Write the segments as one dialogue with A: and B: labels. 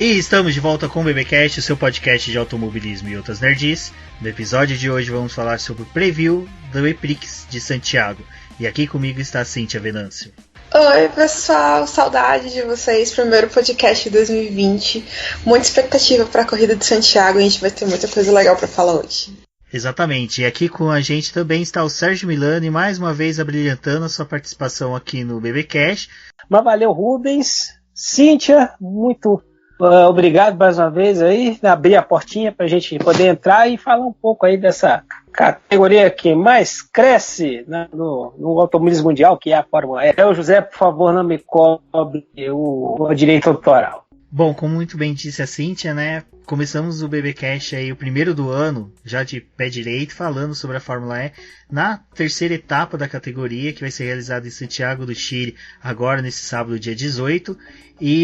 A: E estamos de volta com o BBcast, o seu podcast de automobilismo e outras nerds. No episódio de hoje vamos falar sobre o preview do E-Prix de Santiago. E aqui comigo está a Cíntia Venâncio.
B: Oi pessoal, saudade de vocês, primeiro podcast de 2020. Muita expectativa para a corrida de Santiago, a gente vai ter muita coisa legal para falar hoje.
A: Exatamente, e aqui com a gente também está o Sérgio Milani, mais uma vez abrilhantando a sua participação aqui no BBcast.
C: Mas valeu, Rubens, Cíntia, muito obrigado mais uma vez aí, abrir a portinha para a gente poder entrar e falar um pouco aí dessa categoria que mais cresce, né, no automobilismo mundial, que é a Fórmula E. O José, por favor, não me cobre o direito autoral.
A: Bom, como muito bem disse a Cíntia, né, começamos o BBcast aí, o primeiro do ano, já de pé direito, falando sobre a Fórmula E, na terceira etapa da categoria, que vai ser realizada em Santiago do Chile, agora nesse sábado, dia 18.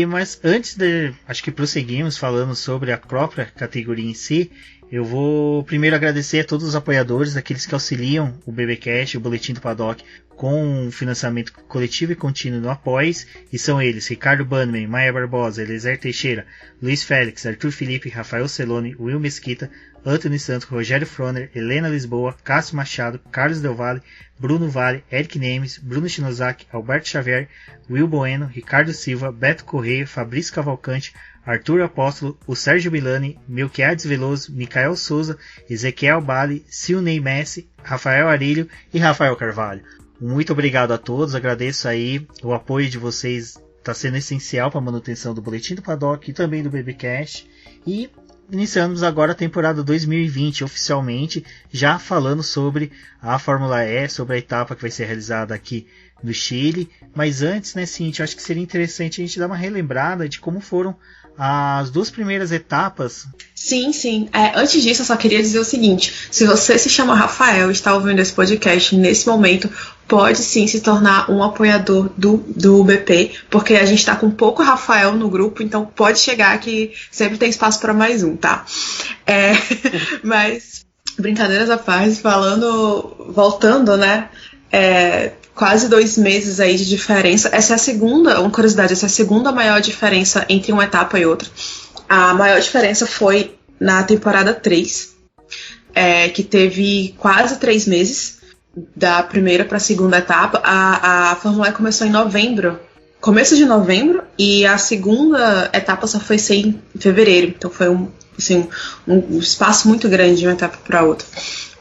A: Mas antes de, acho que prosseguimos falando sobre a própria categoria em si, eu vou primeiro agradecer a todos os apoiadores, aqueles que auxiliam o BBcast, o Boletim do Paddock, com financiamento coletivo e contínuo no Apoies, e são eles: Ricardo Bannerman, Maia Barbosa, Eliezer Teixeira, Luiz Félix, Arthur Felipe, Rafael Celone, Will Mesquita, Antônio Santos, Rogério Froner, Helena Lisboa, Cássio Machado, Carlos Del Valle, Bruno Vale, Eric Nemes, Bruno Shinozaki, Alberto Xavier, Will Bueno, Ricardo Silva, Beto Correia, Fabrício Cavalcante, Arthur Apóstolo, o Sérgio Milani, Melquiades Veloso, Micael Souza, Ezequiel Bali, Silney Messi, Rafael Arilho e Rafael Carvalho. Muito obrigado a todos, agradeço aí, o apoio de vocês está sendo essencial para a manutenção do Boletim do Paddock e também do BBcast. E iniciamos agora a temporada 2020 oficialmente, já falando sobre a Fórmula E, sobre a etapa que vai ser realizada aqui no Chile. Mas antes, né, Cintia, eu acho que seria interessante a gente dar uma relembrada de como foram as duas primeiras etapas.
B: Sim. Antes disso, eu só queria dizer o seguinte: se você se chama Rafael e está ouvindo esse podcast nesse momento, pode sim se tornar um apoiador do BP, porque a gente está com pouco Rafael no grupo, então pode chegar que sempre tem espaço para mais um, tá? Mas, brincadeiras à parte, voltando, né? Quase 2 meses aí de diferença. Essa é a segunda, uma curiosidade, essa é a segunda maior diferença entre uma etapa e outra. A maior diferença foi na temporada 3, que teve quase 3 meses da primeira para a segunda etapa. A Fórmula E começou em novembro, começo de novembro, e a segunda etapa só foi ser em fevereiro. Então foi um espaço muito grande de uma etapa para outra.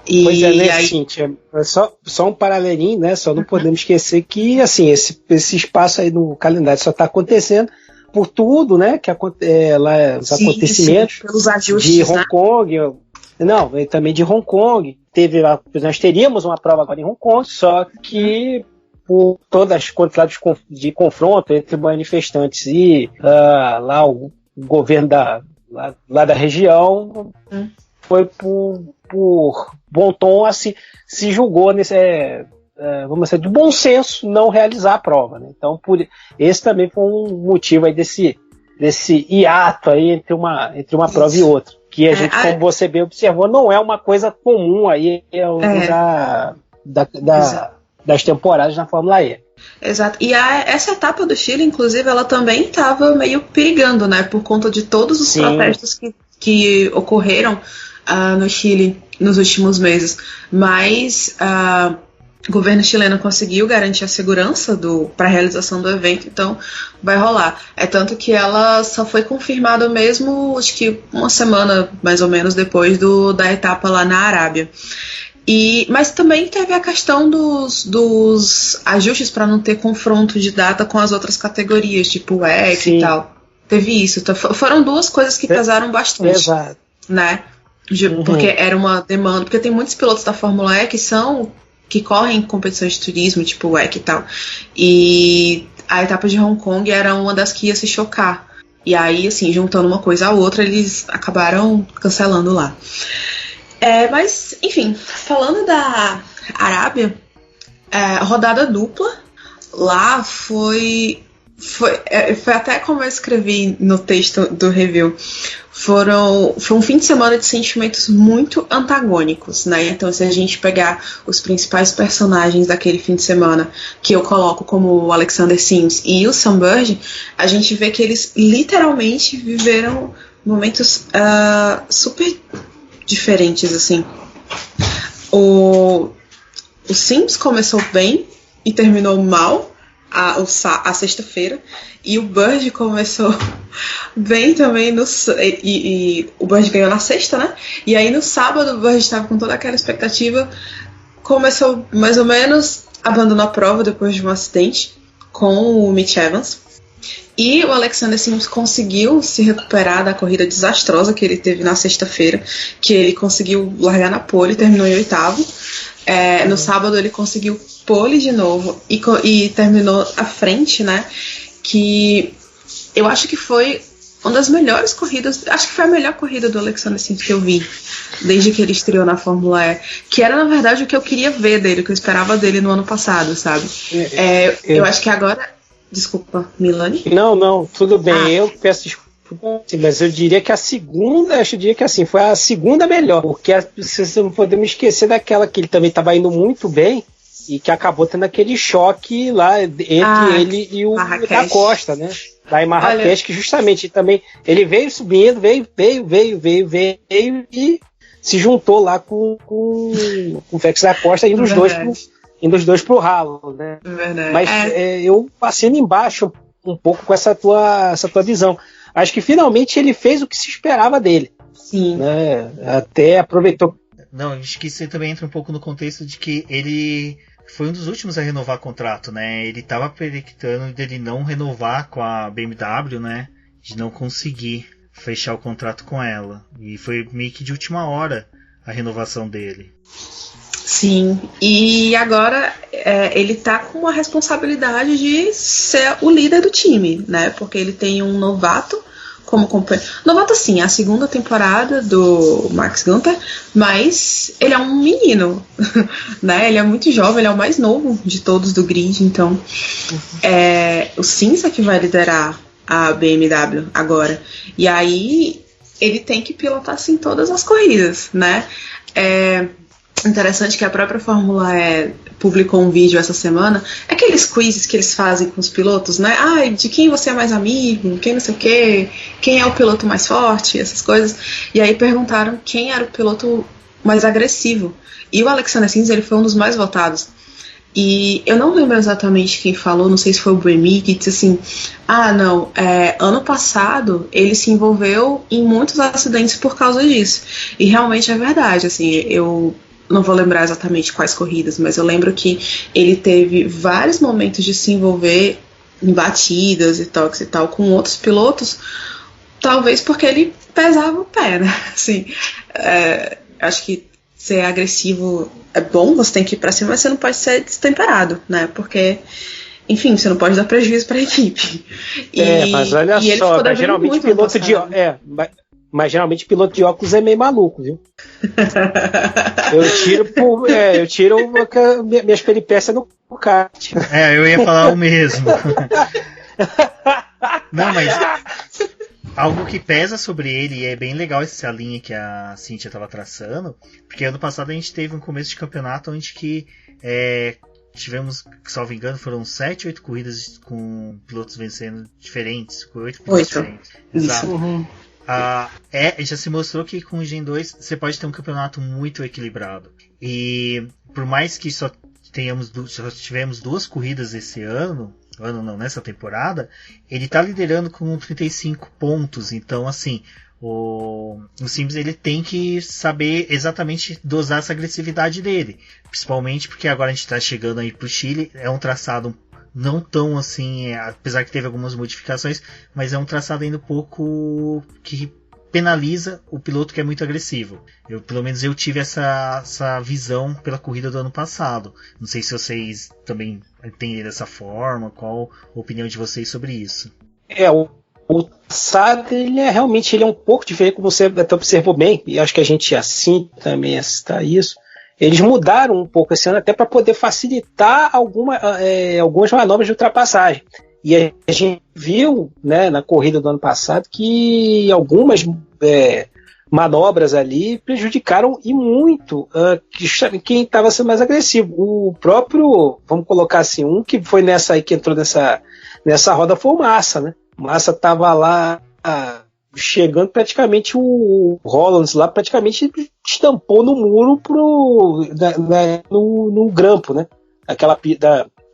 C: Pois é, né, Cíntia? Só um paralelinho, né? Só não podemos esquecer que, assim, esse espaço aí no calendário só está acontecendo por tudo, né? Que lá os acontecimentos
B: pelos ajustes,
C: de Hong Kong. Não, também de Hong Kong. Nós teríamos uma prova agora em Hong Kong, só que por todas as quantidades de confronto entre manifestantes e lá o governo lá da região foi por bom tom, assim, se julgou vamos dizer, de bom senso não realizar a prova, né? Então, esse também foi um motivo aí desse hiato aí entre uma prova e outra, que a gente, como você bem observou, não é uma coisa comum aí das temporadas na Fórmula E.
B: Exato, e essa etapa do Chile, inclusive, ela também estava meio perigando, né, por conta de todos os protestos que ocorreram no Chile nos últimos meses, mas o governo chileno conseguiu garantir a segurança para a realização do evento, então vai rolar. É tanto que ela só foi confirmada mesmo, acho que uma semana mais ou menos depois da etapa lá na Arábia. Mas também teve a questão dos ajustes para não ter confronto de data com as outras categorias, tipo o WEC e tal. Teve isso. Então, foram duas coisas que pesaram bastante.
C: Exato.
B: Né? Porque era uma demanda. Porque tem muitos pilotos da Fórmula E que correm competições de turismo, tipo o WEC e tal. E a etapa de Hong Kong era uma das que ia se chocar. E aí, assim, juntando uma coisa à outra, eles acabaram cancelando lá. Mas, enfim, falando da Arábia, a rodada dupla lá foi Foi até como eu escrevi no texto do review. Foi um fim de semana de sentimentos muito antagônicos, né? Então, se a gente pegar os principais personagens daquele fim de semana, que eu coloco como o Alexander Sims e o Sam Burge, a gente vê que eles literalmente viveram momentos super diferentes, assim. O Sims começou bem e terminou mal a sexta-feira, e o Burge começou bem também e o Burge ganhou na sexta, né? E aí no sábado o Burge estava com toda aquela expectativa, começou mais ou menos, abandonou a prova depois de um acidente com o Mitch Evans, e o Alexander Sims conseguiu se recuperar da corrida desastrosa que ele teve na sexta-feira, que ele conseguiu largar na pole e terminou em oitavo. No sábado ele conseguiu pole de novo e terminou à frente, né? Que eu acho que foi uma das melhores corridas, acho que foi a melhor corrida do Alexander Sims que eu vi desde que ele estreou na Fórmula E, que era na verdade o que eu queria ver dele, o que eu esperava dele no ano passado, sabe? Eu acho que agora... Desculpa, Milani?
C: Não, tudo bem, eu peço desculpa. Mas eu diria que foi a segunda melhor, porque vocês não podemos esquecer daquela que ele também estava indo muito bem e que acabou tendo aquele choque lá entre ele e o da Costa, né? Lá em Marrakech, que justamente também ele veio subindo, veio e se juntou lá com o Félix da Costa, indo os dois pro ralo, né?
B: Verdade.
C: Mas eu assino embaixo um pouco com essa tua visão. Acho que finalmente ele fez o que se esperava dele.
B: Sim.
C: Né? Até aproveitou.
A: Não, acho que isso também entra um pouco no contexto de que ele foi um dos últimos a renovar contrato, né? Ele estava perictando dele não renovar com a BMW, né? De não conseguir fechar o contrato com ela. E foi meio que de última hora a renovação dele.
B: Sim, e agora ele tá com a responsabilidade de ser o líder do time, né? Porque ele tem um novato como companheiro. Novato, sim, a segunda temporada do Max Gunther, mas ele é um menino, né? Ele é muito jovem, ele é o mais novo de todos do grid, então o Cinza que vai liderar a BMW agora. E aí ele tem que pilotar assim todas as corridas, né? Interessante que a própria Fórmula E publicou um vídeo essa semana, aqueles quizzes que eles fazem com os pilotos, né? De quem você é mais amigo, quem não sei o quê, quem é o piloto mais forte, essas coisas. E aí perguntaram quem era o piloto mais agressivo. E o Alexander Sims, ele foi um dos mais votados. E eu não lembro exatamente quem falou, não sei se foi o Buemi, que disse assim, ano passado ele se envolveu em muitos acidentes por causa disso. E realmente é verdade, assim, eu não vou lembrar exatamente quais corridas, mas eu lembro que ele teve vários momentos de se envolver em batidas e toques e tal com outros pilotos, talvez porque ele pesava o pé, né? Assim, acho que ser agressivo é bom, você tem que ir pra cima, mas você não pode ser destemperado, né? Porque, enfim, você não pode dar prejuízo pra equipe.
C: Mas olha só, mas geralmente piloto mas geralmente piloto de óculos é meio maluco, viu? Eu tiro minhas peripécias no kart.
A: Eu ia falar o mesmo. Não, mas algo que pesa sobre ele, e é bem legal essa linha que a Cíntia estava traçando, porque ano passado a gente teve um começo de campeonato onde que tivemos, salvo engano, foram 7, 8 corridas com pilotos vencendo diferentes, com 8 pilotos diferentes. Exato. Uhum. Já se mostrou que com o Gen 2 você pode ter um campeonato muito equilibrado. E por mais que só tivemos 2 corridas esse nessa temporada, ele está liderando com 35 pontos. Então, assim, o Sims ele tem que saber exatamente dosar essa agressividade dele. Principalmente porque agora a gente está chegando aí para o Chile, é um traçado não tão assim, apesar que teve algumas modificações, mas é um traçado ainda um pouco que penaliza o piloto que é muito agressivo. Pelo menos eu tive essa visão pela corrida do ano passado. Não sei se vocês também entendem dessa forma, qual a opinião de vocês sobre isso.
C: O traçado ele é um pouco diferente, como você até observou bem, e acho que a gente assim também está isso. Eles mudaram um pouco esse ano até para poder facilitar algumas manobras de ultrapassagem. E a gente viu, né, na corrida do ano passado que algumas manobras ali prejudicaram e muito quem estava sendo mais agressivo. O próprio, vamos colocar assim, um que foi nessa aí que entrou nessa roda foi o Massa, né? O Massa estava lá chegando praticamente, o Hollands lá praticamente estampou no muro no grampo, né?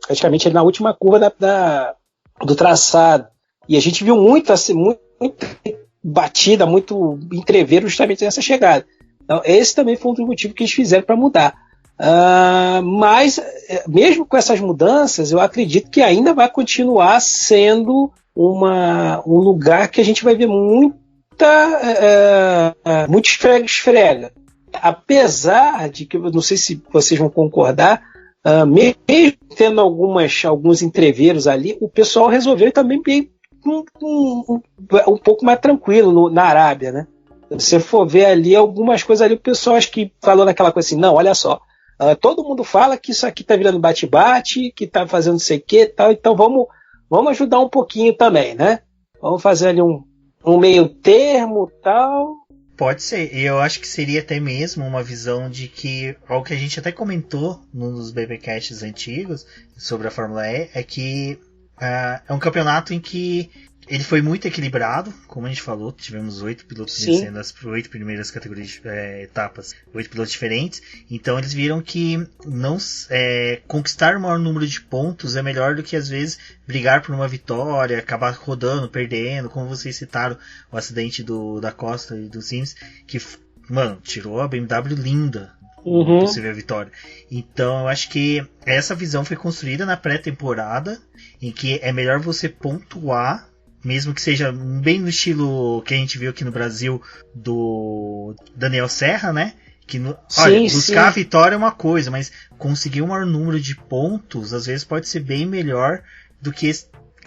C: Praticamente na última curva do traçado. E a gente viu muito batida, muito entreveiro justamente nessa chegada. Então, esse também foi um dos motivos que eles fizeram para mudar. Mas, mesmo com essas mudanças, eu acredito que ainda vai continuar sendo um lugar que a gente vai ver muito esfrega. Apesar de que, eu não sei se vocês vão concordar, mesmo tendo alguns entreveros ali, o pessoal resolveu também um pouco mais tranquilo na Arábia, né? Se você for ver ali algumas coisas ali, o pessoal acho que falou naquela coisa assim, não, olha só, todo mundo fala que isso aqui tá virando bate-bate, que tá fazendo não sei o que tal, então vamos ajudar um pouquinho também, né? Vamos fazer ali um meio termo tal.
A: Pode ser, eu acho que seria até mesmo uma visão de que, algo que a gente até comentou nos BBcasts antigos sobre a Fórmula E, é que é um campeonato em que ele foi muito equilibrado, como a gente falou, tivemos 8 pilotos vencendo as 8 primeiras categorias, etapas, 8 pilotos diferentes, então eles viram que conquistar o maior número de pontos é melhor do que às vezes brigar por uma vitória, acabar rodando, perdendo, como vocês citaram o acidente da Costa e do Sims, que, mano, tirou a BMW linda. Possível vitória. Então eu acho que essa visão foi construída na pré-temporada, em que é melhor você pontuar, mesmo que seja bem no estilo que a gente viu aqui no Brasil do Daniel Serra, né? Que buscar a vitória é uma coisa, mas conseguir um maior número de pontos às vezes pode ser bem melhor do que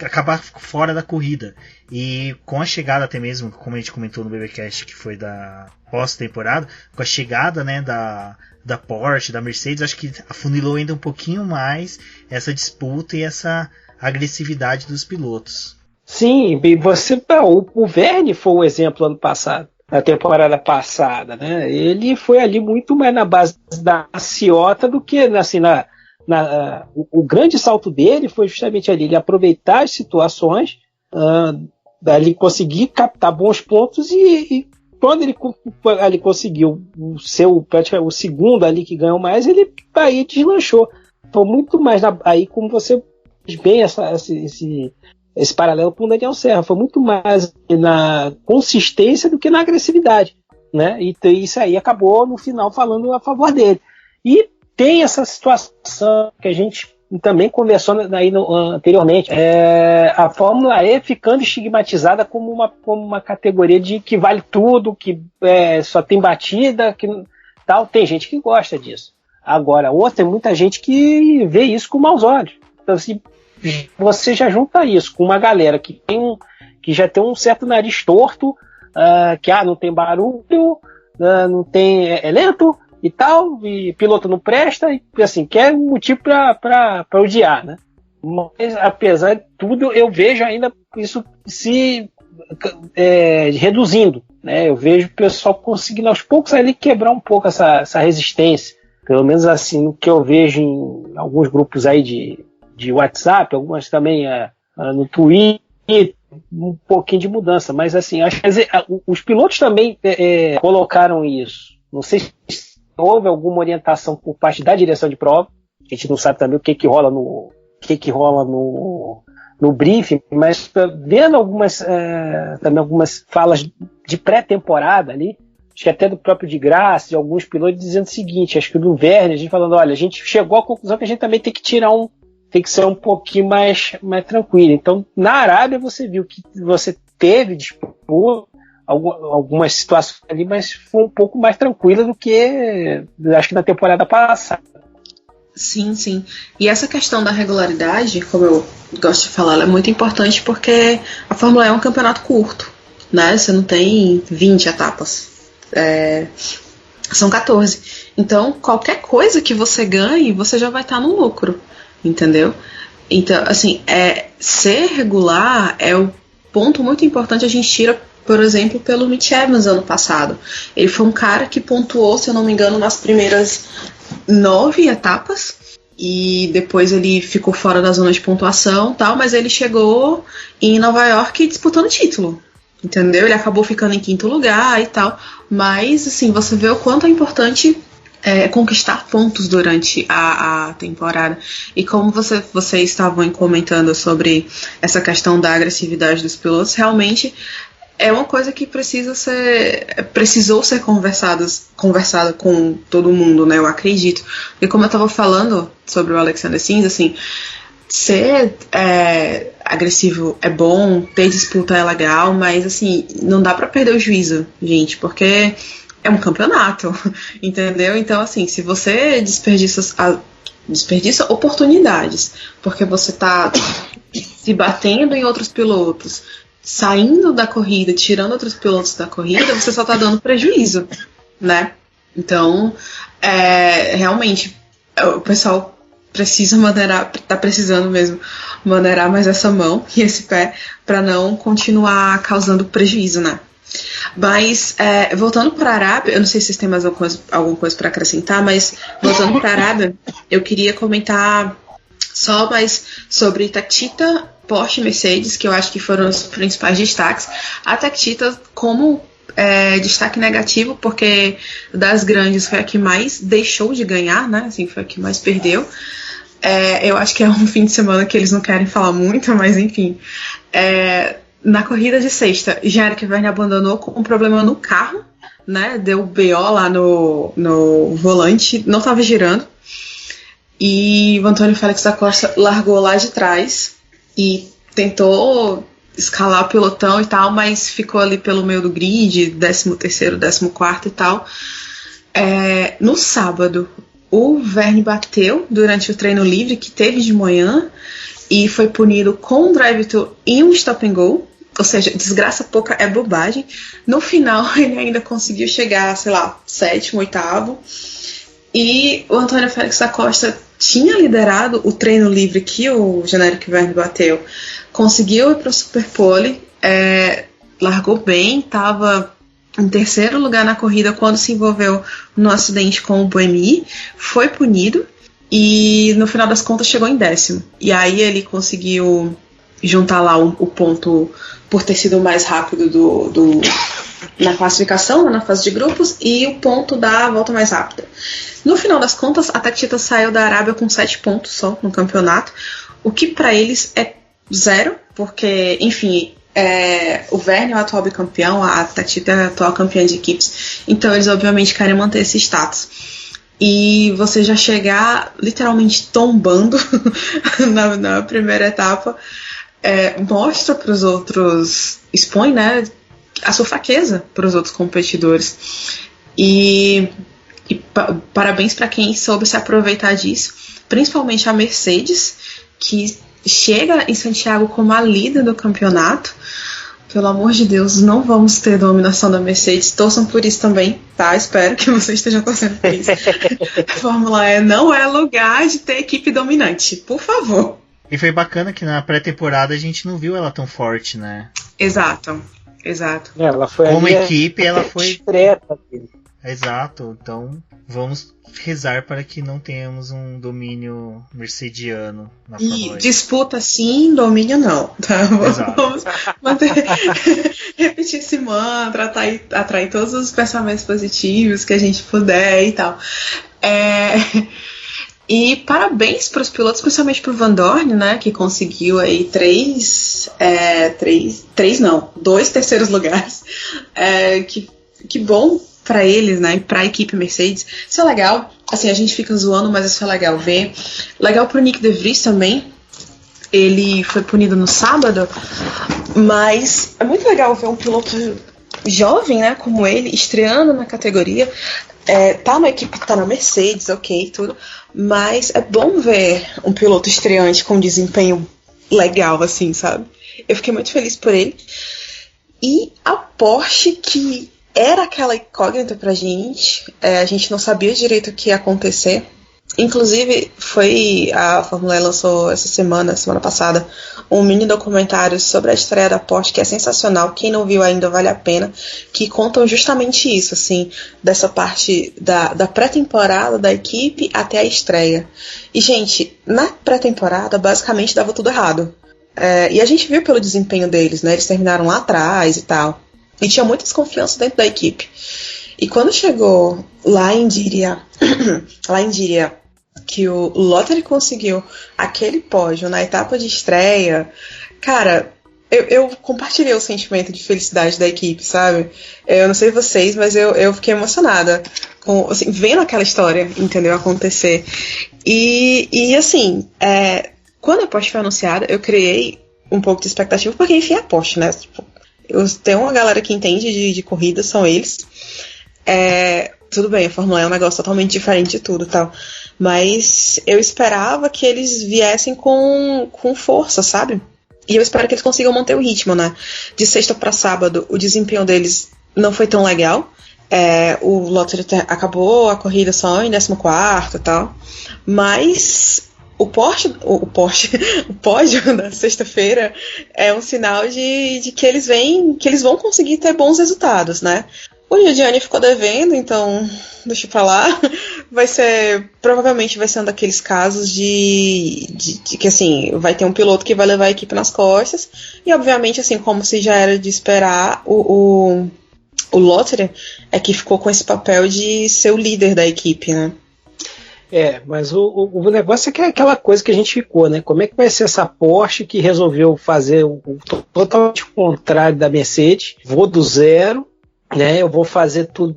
A: acabar fora da corrida. E com a chegada até mesmo, como a gente comentou no BBcast, que foi da pós-temporada, com a chegada, né, da Porsche, da Mercedes, acho que afunilou ainda um pouquinho mais essa disputa e essa agressividade dos pilotos.
C: Sim, o Vergne foi um exemplo ano passado, na temporada passada, né? Ele foi ali muito mais na base da maciota do que assim, o grande salto dele foi justamente ali, ele aproveitar as situações, ali conseguir captar bons pontos e quando ele conseguiu ser praticamente o segundo ali que ganhou mais, ele aí deslanchou. Foi muito mais aí, como você diz bem, esse paralelo com o Daniel Serra, foi muito mais na consistência do que na agressividade, né? E isso aí acabou no final falando a favor dele. E tem essa situação que a gente também conversou aí anteriormente, a Fórmula E ficando estigmatizada como uma categoria de que vale tudo, que só tem batida, que tal. Tem gente que gosta disso. Agora, tem muita gente que vê isso com maus olhos. Então, se você já junta isso com uma galera que já tem um certo nariz torto, que não tem barulho, não tem, é lento e tal, e piloto não presta, e assim, quer um motivo para odiar, né? Mas, apesar de tudo, eu vejo ainda isso se reduzindo, né? Eu vejo o pessoal conseguindo aos poucos ali quebrar um pouco essa resistência, pelo menos assim, no que eu vejo em alguns grupos aí de WhatsApp, algumas também no Twitter, um pouquinho de mudança, mas assim, acho que os pilotos também colocaram isso. Não sei se houve alguma orientação por parte da direção de prova. A gente não sabe também o que rola no briefing, mas vendo também algumas falas de pré-temporada ali, acho que até do próprio de Graça, de alguns pilotos dizendo o seguinte, acho que do Vergne, a gente falando, olha, a gente chegou à conclusão que a gente também tem que ser um pouquinho mais tranquilo. Então, na Arábia você viu que você teve disputa, algumas situações ali, mas foi um pouco mais tranquila do que acho que na temporada passada.
B: Sim, sim. E essa questão da regularidade, como eu gosto de falar, ela é muito importante porque a Fórmula E é um campeonato curto, né? Você não tem 20 etapas. São 14. Então, qualquer coisa que você ganhe, você já vai estar no lucro, entendeu? Então, assim, ser regular é o ponto muito importante. A gente tira, por exemplo, pelo Mitch Evans ano passado. Ele foi um cara que pontuou, se eu não me engano, nas primeiras 9 etapas. E depois ele ficou fora da zona de pontuação, tal, mas ele chegou em Nova York disputando título. Entendeu? Ele acabou ficando em 5º lugar e tal. Mas, assim, você vê o quanto é importante conquistar pontos durante a temporada. E como vocês estavam comentando sobre essa questão da agressividade dos pilotos, realmente é uma coisa que precisou ser conversada com todo mundo, né? Eu acredito. E como eu estava falando sobre o Alexander Sims, assim, ser agressivo é bom, ter disputa é legal, mas assim, não dá pra perder o juízo, gente, porque é um campeonato, entendeu? Então, assim, se você desperdiça oportunidades, porque você tá se batendo em outros pilotos, saindo da corrida, tirando outros pilotos da corrida, você só tá dando prejuízo, né? Então, realmente, o pessoal precisa maneirar, tá precisando mesmo maneirar mais essa mão e esse pé para não continuar causando prejuízo, né? Mas, voltando para a Arábia, eu não sei se vocês têm mais alguma coisa para acrescentar, mas voltando para a Arábia, eu queria comentar só mais sobre Tektita, Porsche e Mercedes, que eu acho que foram os principais destaques. A Tektita como destaque negativo, porque das grandes foi a que mais deixou de ganhar, né? Assim, foi a que mais perdeu. Eu acho que é um fim de semana que eles não querem falar muito, mas enfim. Na corrida de sexta, Jean-Eric Vergne abandonou com um problema no carro, né? Deu BO lá no volante, não estava girando. E o Antônio Félix da Costa largou lá de trás e tentou escalar o pelotão e tal, mas ficou ali pelo meio do grid, 13º, 14º e tal. No sábado, o Vergne bateu durante o treino livre que teve de manhã e foi punido com um drive-thru e um stop and go. Ou seja, desgraça pouca é bobagem. No final, ele ainda conseguiu chegar, sei lá, 7º, 8º. E o Antônio Félix da Costa tinha liderado o treino livre que o Jean-Eric Vergne bateu. Conseguiu ir para o Superpole, largou bem, estava em 3º lugar na corrida quando se envolveu no acidente com o Buemi. Foi punido e, no final das contas, chegou em 10º. E aí ele conseguiu juntar lá o ponto por ter sido o mais rápido na classificação, na fase de grupos, e o ponto da volta mais rápida. No final das contas, a Tektita saiu da Arábia com 7 pontos só no campeonato, o que para eles é 0, porque, enfim, o Vergne é o atual bicampeão, a Tektita é a atual campeã de equipes, então eles obviamente querem manter esse status. E você já chegar literalmente tombando na primeira etapa, mostra para os outros, expõe, né, a sua fraqueza para os outros competidores. E parabéns para quem soube se aproveitar disso, principalmente a Mercedes, que chega em Santiago como a líder do campeonato. Pelo amor de Deus, não vamos ter dominação da Mercedes. Torçam por isso também, tá? Espero que vocês estejam torcendo por isso. A Fórmula E não é lugar de ter equipe dominante, por favor.
A: E foi bacana que na pré-temporada a gente não viu ela tão forte, né?
B: Exato.
C: Ela foi
A: como equipe, ela foi
C: discreta.
A: Exato, então vamos rezar para que não tenhamos um domínio mercediano na Fórmula E.
B: Disputa sim, domínio não, tá? Vamos repetir esse mantra, atrair todos os pensamentos positivos que a gente puder e tal. E parabéns para os pilotos, principalmente para o Vandoorne, né, que conseguiu aí 2 terceiros lugares. Que bom para eles, né, e para a equipe Mercedes. Isso é legal, assim, a gente fica zoando, mas isso é legal ver. Legal para o Nick De Vries também. Ele foi punido no sábado, mas é muito legal ver um piloto jovem, né, como ele, estreando na categoria. Tá na equipe, tá na Mercedes, ok, tudo, mas é bom ver um piloto estreante com desempenho legal, assim, sabe? Eu fiquei muito feliz por ele. E a Porsche, que era aquela incógnita pra gente, a gente não sabia direito o que ia acontecer. Inclusive, a Fórmula E lançou essa semana passada, um mini documentário sobre a estreia da Porsche, que é sensacional. Quem não viu ainda, vale a pena, que contam justamente isso, assim, dessa parte da pré-temporada da equipe até a estreia. E, gente, na pré-temporada, basicamente, dava tudo errado. E a gente viu pelo desempenho deles, né? Eles terminaram lá atrás e tal. E tinha muita desconfiança dentro da equipe. E quando chegou lá em Diriyah, que o Lottery conseguiu aquele pódio na etapa de estreia, cara, eu compartilhei o sentimento de felicidade da equipe, sabe? Eu não sei vocês, mas eu fiquei emocionada assim, vendo aquela história, entendeu, acontecer. E assim, quando a Porsche foi anunciada, eu criei um pouco de expectativa, porque enfim é a Porsche, né? Tipo, tem uma galera que entende de corrida, são eles. Tudo bem, a Fórmula E é um negócio totalmente diferente de tudo e tal. Mas eu esperava que eles viessem com força, sabe? E eu espero que eles consigam manter o ritmo, né? De sexta para sábado, o desempenho deles não foi tão legal. O Lottery acabou a corrida só em 14º e tal. Mas o pódio da sexta-feira é um sinal de que eles vão conseguir ter bons resultados, né? O Giugiani ficou devendo, então deixa pra lá. Provavelmente vai ser um daqueles casos de que, assim, vai ter um piloto que vai levar a equipe nas costas. E, obviamente, assim, como se já era de esperar, o Lottery é que ficou com esse papel de ser o líder da equipe, né?
C: Mas o negócio é que é aquela coisa que a gente ficou, né? Como é que vai ser essa Porsche que resolveu fazer totalmente o contrário da Mercedes? Vou do zero, né? Eu vou fazer tudo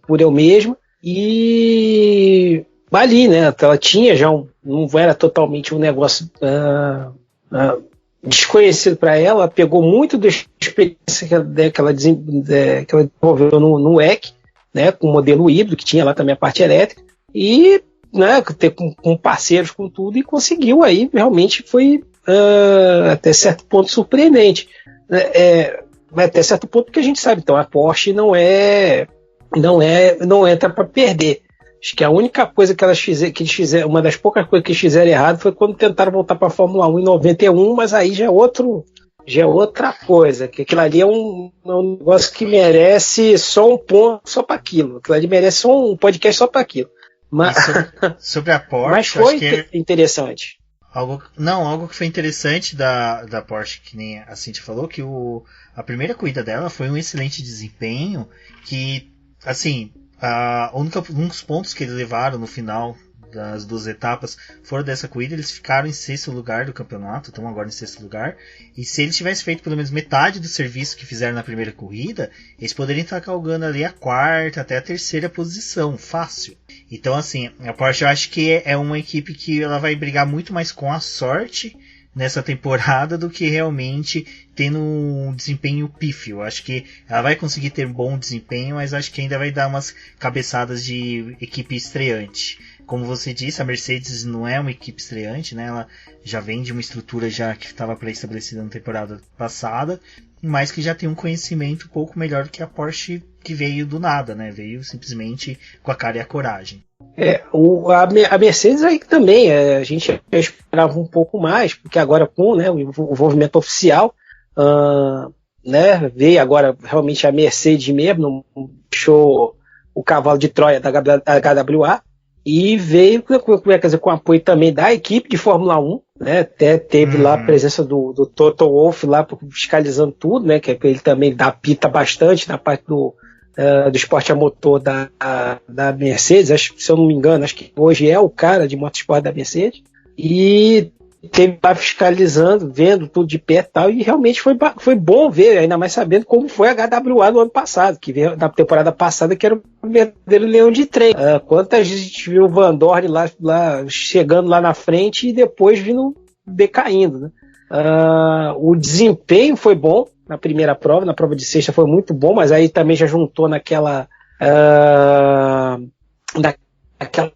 C: por eu mesma. E ali, né? Ela tinha já não era totalmente um negócio desconhecido para ela. Pegou muito da experiência que ela desenvolveu no WEC, né? Com o modelo híbrido, que tinha lá também a parte elétrica. E, né, com parceiros, com tudo, e conseguiu aí, realmente foi até certo ponto surpreendente. Até certo ponto que a gente sabe, então a Porsche não entra para perder. Acho que a única coisa que eles fizeram, uma das poucas coisas que eles fizeram errado foi quando tentaram voltar para a Fórmula 1 em 91, mas aí já é outra coisa, que aquilo ali é um negócio que merece só um ponto, só para aquilo. Aquilo ali merece só um podcast só para aquilo. Mas,
A: sobre a Porsche,
C: mas foi interessante.
A: Algo que foi interessante da Porsche, que nem a Cintia falou, que a primeira corrida dela foi um excelente desempenho, que, assim, um dos pontos que eles levaram no final das 2 etapas foram dessa corrida, eles ficaram em 6º lugar do campeonato, estão agora em 6º lugar, e se eles tivessem feito pelo menos metade do serviço que fizeram na primeira corrida, eles poderiam estar galgando ali a 4ª até a 3ª posição, fácil. Então, assim, a Porsche eu acho que é uma equipe que ela vai brigar muito mais com a sorte nessa temporada do que realmente tendo um desempenho pífio. Acho que ela vai conseguir ter bom desempenho, mas acho que ainda vai dar umas cabeçadas de equipe estreante. Como você disse, a Mercedes não é uma equipe estreante, né? Ela já vem de uma estrutura já que estava pré-estabelecida na temporada passada, mas que já tem um conhecimento um pouco melhor do que a Porsche, que veio do nada, né? Veio simplesmente com a cara e a coragem.
C: A Mercedes aí também, a gente esperava um pouco mais, porque agora com, né, o envolvimento oficial, né, veio agora realmente a Mercedes mesmo, não deixou o cavalo de Troia da HWA, e veio com apoio também da equipe de Fórmula 1, né, até teve lá a presença do Toto Wolff lá fiscalizando tudo, né, que ele também apita bastante na parte do esporte a motor da Mercedes, se eu não me engano, acho que hoje é o cara de motorsport da Mercedes, e teve lá fiscalizando, vendo tudo de perto e tal, e realmente foi bom ver, ainda mais sabendo como foi a HWA no ano passado, que veio na temporada passada, que era um verdadeiro leão de trem. Quantas vezes a gente viu o Van Dorn lá chegando lá na frente e depois vindo decaindo, né? O desempenho foi bom na primeira prova, na prova de sexta foi muito bom, mas aí também já juntou naquela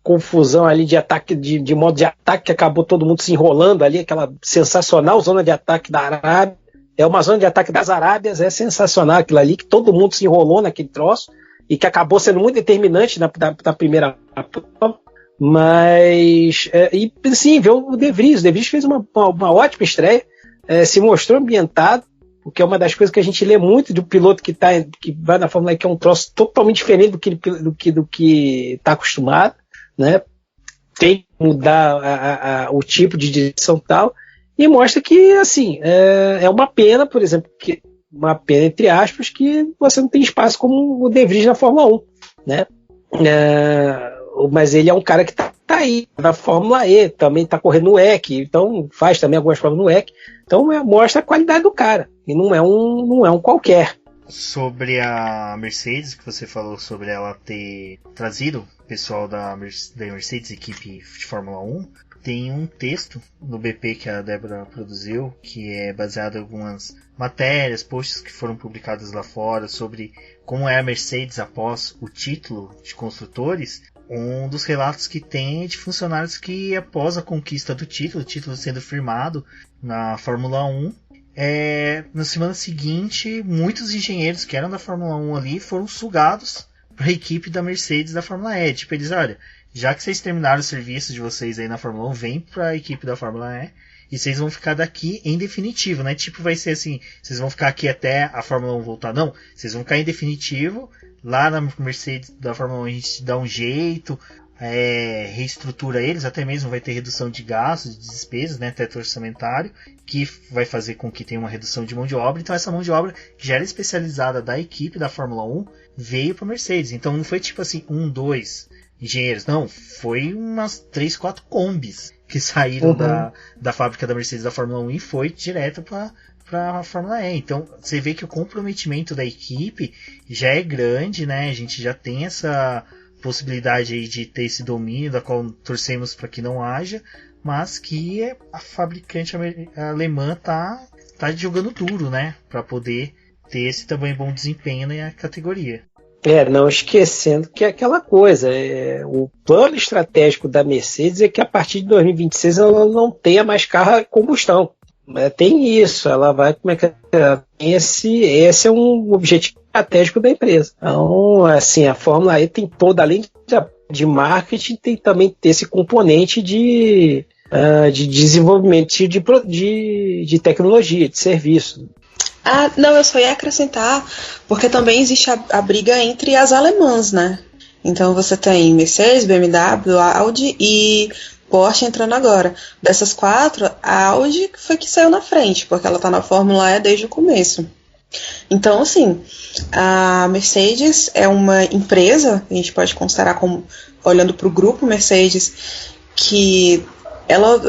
C: confusão ali de ataque, de modo de ataque, que acabou todo mundo se enrolando ali, aquela sensacional zona de ataque da Arábia, é uma zona de ataque das Arábias, é sensacional aquilo ali, que todo mundo se enrolou naquele troço, e que acabou sendo muito determinante na primeira prova, Mas, e sim, ver o De Vries. O De Vries fez uma ótima estreia, se mostrou ambientado, o que é uma das coisas que a gente lê muito do piloto que vai na Fórmula E, que é um troço totalmente diferente do que está acostumado, né? Tem que mudar o tipo de direção e tal, e mostra que, assim, é uma pena, por exemplo, uma pena, entre aspas, que você não tem espaço como o De Vries na Fórmula 1, né? Mas ele é um cara que tá aí na Fórmula E, também tá correndo no WEC, então faz também algumas provas no WEC, então mostra a qualidade do cara, e não é um qualquer.
A: Sobre a Mercedes, que você falou sobre ela ter trazido o pessoal da Mercedes, equipe de Fórmula 1, tem um texto no BP que a Débora produziu, que é baseado em algumas matérias, posts que foram publicados lá fora sobre como é a Mercedes após o título de construtores. Um dos relatos que tem é de funcionários que, após a conquista do título, o título sendo firmado na Fórmula 1, na semana seguinte, muitos engenheiros que eram da Fórmula 1 ali foram sugados para a equipe da Mercedes da Fórmula E. Tipo, eles, olha, já que vocês terminaram o serviço de vocês aí na Fórmula 1, vem para a equipe da Fórmula E e vocês vão ficar daqui em definitivo, né? Tipo, vai ser assim, vocês vão ficar aqui até a Fórmula 1 voltar. Não, vocês vão ficar em definitivo. Lá na Mercedes da Fórmula 1 a gente dá um jeito, reestrutura eles, até mesmo vai ter redução de gastos, de despesas, né, teto orçamentário, que vai fazer com que tenha uma redução de mão de obra. Então essa mão de obra, que já era especializada da equipe da Fórmula 1, veio para a Mercedes. Então não foi tipo assim, 1, 2 engenheiros, não, foi umas 3, 4 combis que saíram da fábrica da Mercedes da Fórmula 1 e foi direto para a Fórmula E. Então você vê que o comprometimento da equipe já é grande, né? A gente já tem essa possibilidade aí de ter esse domínio, da qual torcemos para que não haja, mas que a fabricante alemã tá jogando duro, né? Para poder ter esse também bom desempenho na categoria.
C: Não esquecendo que é aquela coisa, o plano estratégico da Mercedes é que a partir de 2026 ela não tenha mais carro a combustão. Tem isso, ela vai, esse é um objetivo estratégico da empresa. Então, assim, a Fórmula E tem toda, além de marketing, tem também esse componente de desenvolvimento de tecnologia, de serviço.
B: Não, eu só ia acrescentar, porque também existe a briga entre as alemãs, né? Então você tem Mercedes, BMW, Audi e Porsche entrando agora. Dessas 4, a Audi foi que saiu na frente, porque ela tá na Fórmula E desde o começo. Então, assim, a Mercedes é uma empresa, a gente pode considerar como, olhando para o grupo Mercedes, que ela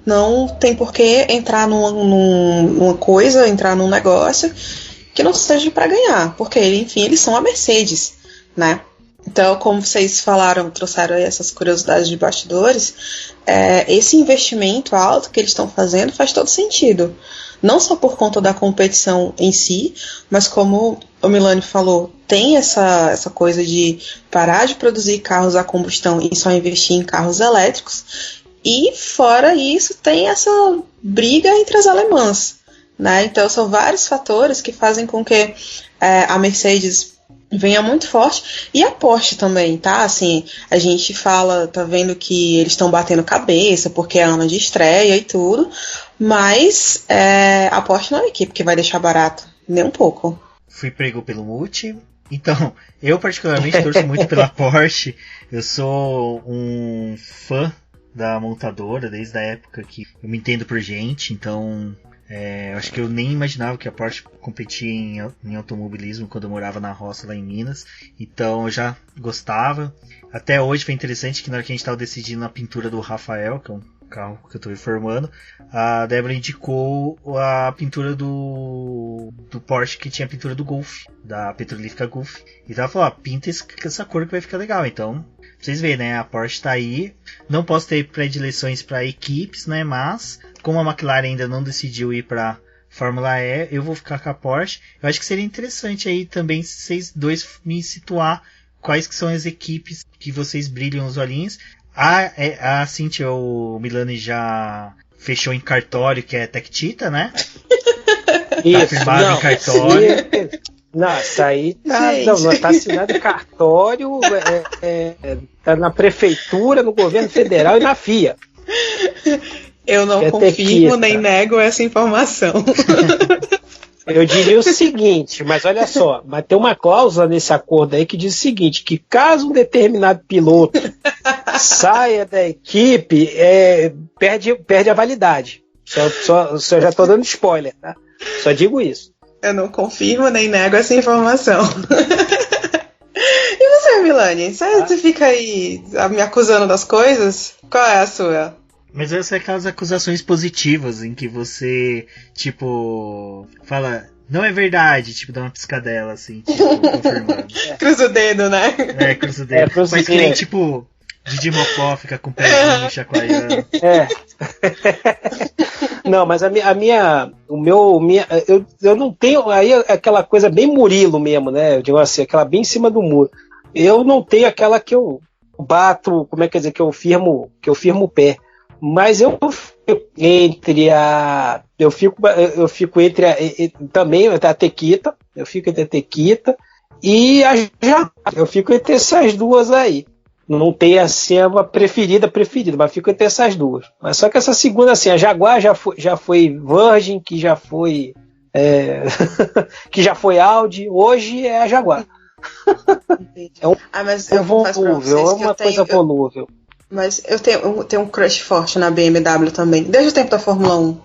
B: não tem por que entrar numa coisa, entrar num negócio que não seja para ganhar, porque, enfim, eles são a Mercedes, né? Então, como vocês falaram, trouxeram aí essas curiosidades de bastidores, esse investimento alto que eles estão fazendo faz todo sentido. Não só por conta da competição em si, mas como o Milani falou, tem essa coisa de parar de produzir carros a combustão e só investir em carros elétricos. E fora isso, tem essa briga entre as alemãs, né? Então são vários fatores que fazem com que a Mercedes venha muito forte, e a Porsche também, tá? Assim, a gente tá vendo que eles estão batendo cabeça porque é ano de estreia e tudo, mas a Porsche não é uma equipe que vai deixar barato, nem um pouco.
A: Fui pego pelo Multi, então eu particularmente torço muito pela Porsche. Eu sou um fã da montadora desde a época que eu me entendo por gente, então acho que eu nem imaginava que a Porsche competia em automobilismo quando eu morava na roça lá em Minas, então eu já gostava. Até hoje foi interessante que na hora que a gente estava decidindo a pintura do Rafael, que é um carro que eu estou reformando, a Débora indicou a pintura do Porsche, que tinha a pintura do Golf, da Petrolífica Golf, e ela falou, pinta essa cor que vai ficar legal. Então vocês veem, né? A Porsche está aí. Não posso ter predileções para equipes, né? Mas como a McLaren ainda não decidiu ir para Fórmula E, eu vou ficar com a Porsche. Eu acho que seria interessante aí também vocês dois me situar quais que são as equipes que vocês brilham os olhinhos. A Cíntia, o Milani já fechou em cartório, que é Tech Cheetah, né?
C: Isso,
A: tá firmado em cartório.
C: Não, isso aí tá assinado em cartório, tá na prefeitura, no governo federal e na FIA.
B: Eu não confirmo nem nego essa informação.
C: Eu diria o seguinte, mas olha só, mas tem uma cláusula nesse acordo aí que diz o seguinte, que caso um determinado piloto saia da equipe, perde a validade. Só já estou dando spoiler, tá? Só digo isso.
B: Eu não confirmo nem nego essa informação. E você, Milani? Você fica aí me acusando das coisas? Qual é a sua?
A: Mas essas são aquelas acusações positivas em que você, tipo, fala, não é verdade, tipo, dá uma piscadela, assim, tipo, confirmando.
B: Cruza o dedo, né?
A: Cruza o dedo. Mas que nem, tipo, Didi Mocó fica com o pezinho chacoalhando.
C: Não, mas eu não tenho, aí aquela coisa bem Murilo mesmo, né? Eu digo assim, aquela bem em cima do muro. Eu não tenho aquela que eu bato, como é que dizer, que eu firmo o pé. Mas eu fico entre também a Tequita, eu fico entre a Tequita e a Jaguar. Eu fico entre essas duas aí. Não tem assim uma preferida, mas fico entre essas duas. Mas só que essa segunda, assim, a Jaguar já foi Virgin, que já foi que já foi Audi, hoje é a Jaguar.
B: Mas eu confesso pra vocês
C: é uma coisa volúvel.
B: Mas eu tenho um crush forte na BMW também, desde o tempo da Fórmula 1.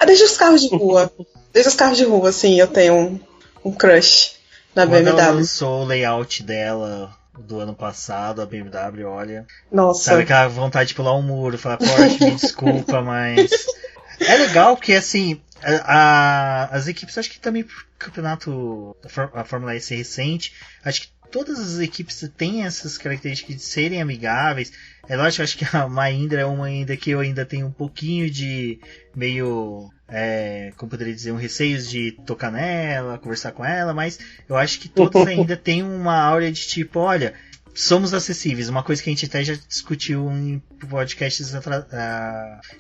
B: Desde os carros de rua. Desde os carros de rua, assim, eu tenho um crush na BMW.
A: Quando ela lançou o layout dela do ano passado, a BMW, olha.
B: Nossa.
A: Sabe aquela vontade de pular um muro, falar, Porsche, me desculpa, mas. É legal porque, assim, as equipes, acho que também pro campeonato, a Fórmula E recente, acho que todas as equipes têm essas características de serem amigáveis. É lógico, acho que a Mahindra é uma ainda que eu ainda tenho um pouquinho de meio, como poderia dizer, um receio de tocar nela, conversar com ela, mas eu acho que todas ainda têm uma áurea de tipo, olha, somos acessíveis. Uma coisa que a gente até já discutiu em podcasts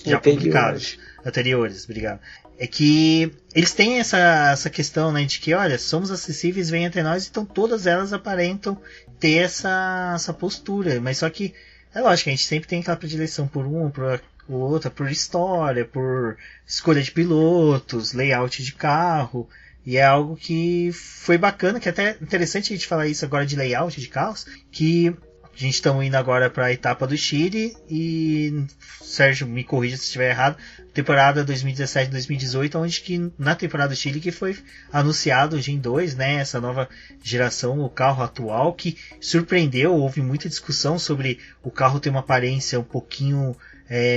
A: já publicados, anteriores, obrigado. É que eles têm essa questão, né, de que, olha, somos acessíveis, vem até nós, então todas elas aparentam ter essa postura, mas só que é lógico, a gente sempre tem aquela predileção por outra, por história, por escolha de pilotos, layout de carro, e é algo que foi bacana, que é até interessante a gente falar isso agora de layout de carros, que a gente está indo agora para a etapa do Chile, e Sérgio, me corrija se estiver errado, temporada 2017-2018, onde que na temporada do Chile que foi anunciado o Gen 2, né, essa nova geração, o carro atual, que surpreendeu, houve muita discussão sobre o carro ter uma aparência um pouquinho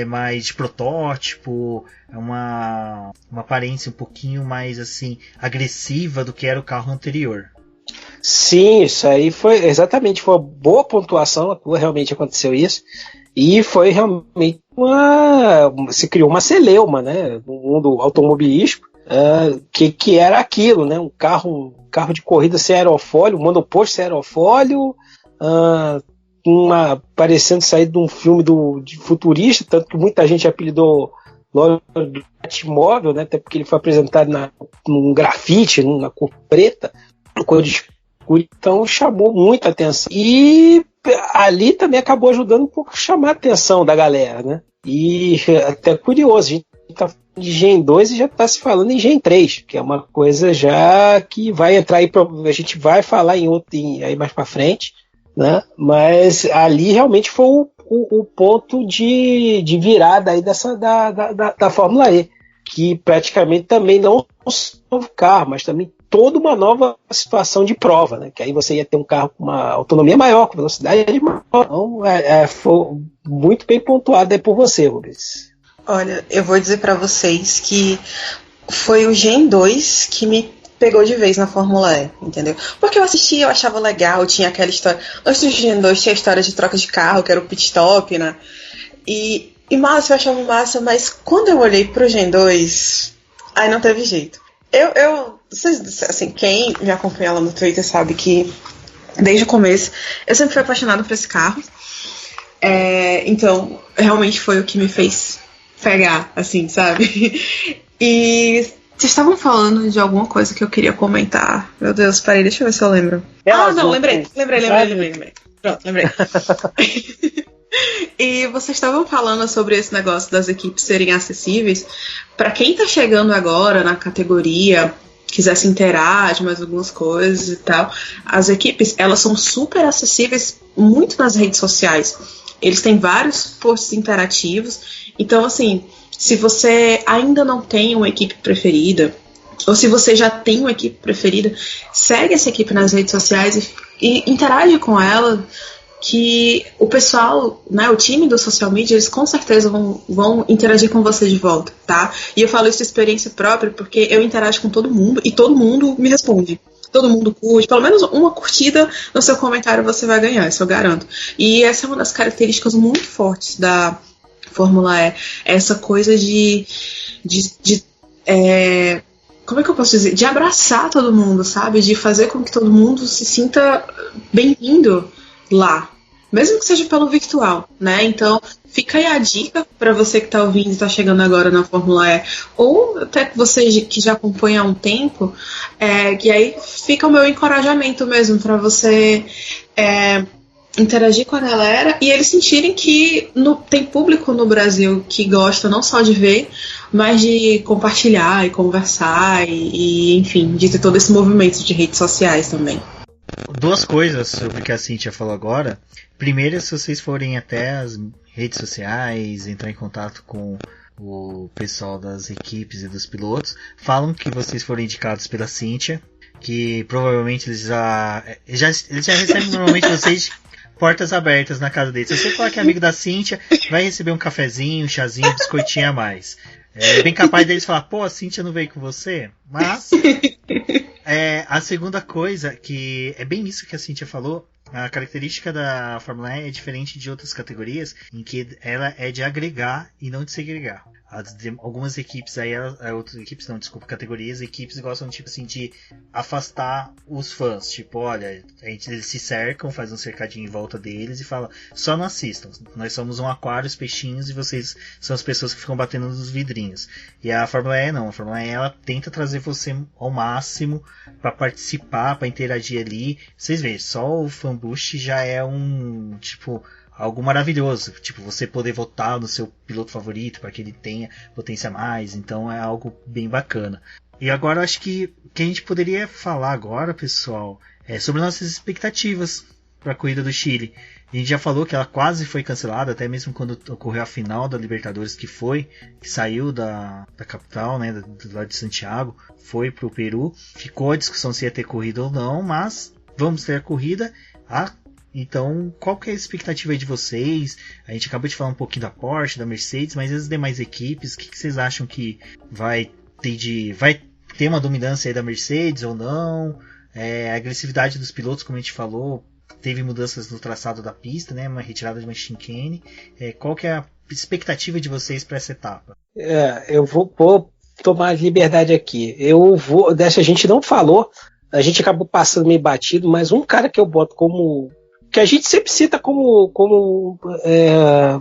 A: mais de protótipo, uma aparência um pouquinho mais assim agressiva do que era o carro anterior.
C: Sim, isso aí foi uma boa pontuação, realmente aconteceu isso, e foi realmente se criou uma celeuma, né, no mundo automobilístico, que era aquilo, né, um carro de corrida sem aerofólio, um monoposto sem aerofólio, parecendo sair de um filme de futurista, tanto que muita gente apelidou logo do Batmóvel, né, até porque ele foi apresentado num grafite, na cor preta, cor de escuro, então chamou muita atenção. E ali também acabou ajudando um pouco a chamar a atenção da galera, né? E até curioso, a gente está falando de Gen 2 e já está se falando em Gen 3, que é uma coisa já que vai entrar aí, a gente vai falar aí mais para frente, né? Mas ali realmente foi o ponto de virada aí da Fórmula E, que praticamente também não só um novo carro, mas também toda uma nova situação de prova, né? Que aí você ia ter um carro com uma autonomia maior, com velocidade maior. Então, foi muito bem pontuado aí por você, Rubens.
B: Olha, eu vou dizer para vocês que foi o Gen 2 que me pegou de vez na Fórmula E, entendeu? Porque eu assistia, eu achava legal, tinha aquela história... Antes do Gen 2 tinha a história de troca de carro, que era o pit stop, né? E massa, eu achava massa, mas quando eu olhei pro Gen 2, aí não teve jeito. Vocês, assim, quem me acompanha lá no Twitter sabe que desde o começo eu sempre fui apaixonada por esse carro. Então, realmente foi o que me fez pegar, assim, sabe? E Vocês estavam falando de alguma coisa que eu queria comentar. Meu Deus, peraí, deixa eu ver se eu lembro. Lembrei. Pronto, lembrei. E vocês estavam falando sobre esse negócio das equipes serem acessíveis. Para quem tá chegando agora na categoria, quiser se inteirar de mais algumas coisas e tal, as equipes, elas são super acessíveis muito nas redes sociais. Eles têm vários posts interativos. Então, assim, se você ainda não tem uma equipe preferida, ou se você já tem uma equipe preferida, segue essa equipe nas redes sociais e interage com ela, que o pessoal, né, o time do social media, eles com certeza vão interagir com você de volta, tá? E eu falo isso de experiência própria, porque eu interajo com todo mundo e todo mundo me responde. Todo mundo curte, pelo menos uma curtida no seu comentário você vai ganhar, isso eu garanto. E essa é uma das características muito fortes da Fórmula E, essa coisa como é que eu posso dizer? De abraçar todo mundo, sabe? De fazer com que todo mundo se sinta bem-vindo lá, mesmo que seja pelo virtual, né? Então, fica aí a dica para você que está ouvindo e está chegando agora na Fórmula E, ou até você que já acompanha há um tempo, que aí fica o meu encorajamento mesmo para você interagir com a galera e eles sentirem que tem público no Brasil que gosta não só de ver, mas de compartilhar e conversar e enfim, de ter todo esse movimento de redes sociais também.
A: Duas coisas sobre o que a Cíntia falou agora. Primeiro, se vocês forem até as redes sociais, entrar em contato com o pessoal das equipes e dos pilotos, falam que vocês foram indicados pela Cíntia, que provavelmente eles já recebem normalmente vocês portas abertas na casa deles. Se você falar que é amigo da Cíntia, vai receber um cafezinho, um chazinho, um biscoitinho a mais. É bem capaz deles falar, pô, a Cíntia não veio com você? Mas a segunda coisa, que é bem isso que a Cíntia falou, a característica da Fórmula E é diferente de outras categorias, em que ela é de agregar e não de segregar. Algumas equipes aí, outras equipes não, desculpa, categorias, equipes gostam tipo assim de afastar os fãs, tipo, olha, eles se cercam, fazem um cercadinho em volta deles e falam, só não assistam, nós somos um aquário, os peixinhos, e vocês são as pessoas que ficam batendo nos vidrinhos. E a Fórmula E não, a Fórmula E ela tenta trazer você ao máximo para participar, para interagir ali. Vocês veem, só o fanboost já é algo maravilhoso, tipo, você poder votar no seu piloto favorito para que ele tenha potência a mais, então é algo bem bacana. E agora eu acho que o que a gente poderia falar agora, pessoal, é sobre nossas expectativas para a corrida do Chile. A gente já falou que ela quase foi cancelada, até mesmo quando ocorreu a final da Libertadores, que saiu da capital, né, do lado de Santiago, foi para o Peru. Ficou a discussão se ia ter corrida ou não, mas vamos ter a corrida. Então, qual que é a expectativa aí de vocês? A gente acabou de falar um pouquinho da Porsche, da Mercedes, mas as demais equipes, o que vocês acham que vai ter uma dominância aí da Mercedes ou não? A agressividade dos pilotos, como a gente falou, teve mudanças no traçado da pista, né? Uma retirada de uma chicane. Qual que é a expectativa de vocês para essa etapa?
C: Eu vou tomar liberdade aqui. Dessa a gente não falou, a gente acabou passando meio batido, mas um cara que eu boto como... que a gente sempre cita como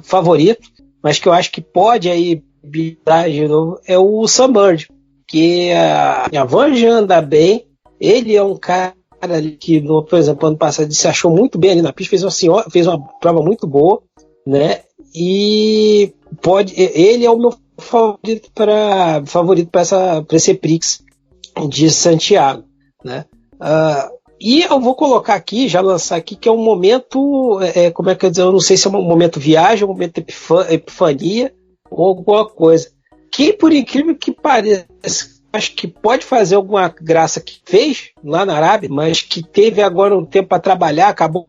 C: favorito, mas que eu acho que pode aí virar de novo, é o Sam Bird, que a Van já anda bem, ele é um cara ali que, por exemplo, ano passado se achou muito bem ali na pista, fez uma prova muito boa, né, e ele é o meu favorito para esse Prix de Santiago, né. E eu vou colocar aqui, já lançar aqui, que é um momento, como é que eu dizer, eu não sei se é um momento viagem, um momento epifania, ou alguma coisa. Que, por incrível que pareça, acho que pode fazer alguma graça que fez lá na Arábia, mas que teve agora um tempo para trabalhar, acabou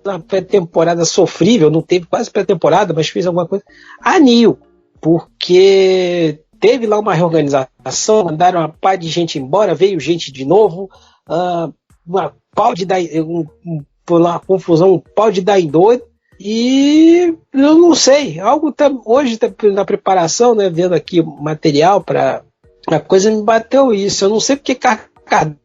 C: na pré-temporada sofrível, não teve quase pré-temporada, mas fez alguma coisa. A NIO, porque teve lá uma reorganização, mandaram uma pá de gente embora, veio gente de novo, uma confusão, um pau de dar em doido, e eu não sei, algo hoje na preparação, né, vendo aqui o material para a coisa, me bateu isso, eu não sei porque,